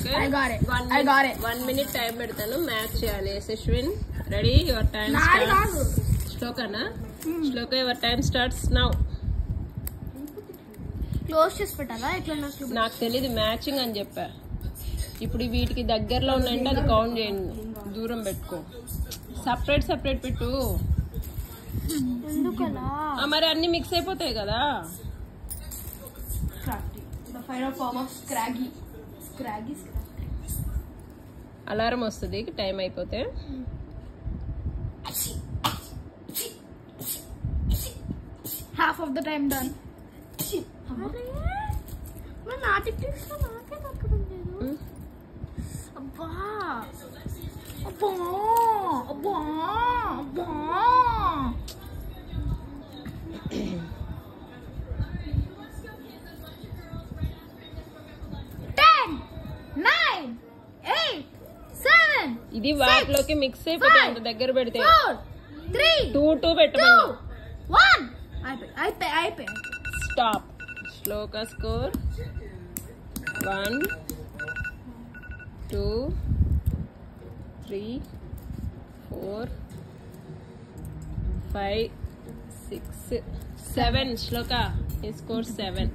Okay I got it. I got it. 1 minute time పెడతాను match చేయాలి. Yashaswin ready? Your time నాది కాదు. శ్లోకనా? Shloka your time starts now. Close చేసి పెట్టాలా ఎట్లా? నాకు తెలియదు, మ్యాచింగ్ అని చెప్పా. ఇప్పుడు వీటికి దగ్గరలో ఉన్నాయంటే అది కౌంట్ చేయండి, దూరం పెట్టుకో. సపరేట్ సపరేట్ పెట్టు. ఎందుకలా? మరి అన్ని మిక్స్ అయిపోతాయి కదా. అలారం వస్తుంది టైం అయిపోతే. Half of the time done. నాకే దొరకడం లేదు. అబ్బా అబ్బా అబ్బా అబ్బా. 10 9 8 7 ఇది వాటిలోకి మిక్స్ అయిపోతాయి అంత దగ్గర పెడితే. 4 3 2 పెట్టమన్నా. 1 అయిపోయి. స్టాప్. శ్లోక స్కోర్ 1 2 3 4 5 6 7. శ్లోక ఈ స్కోర్ 7.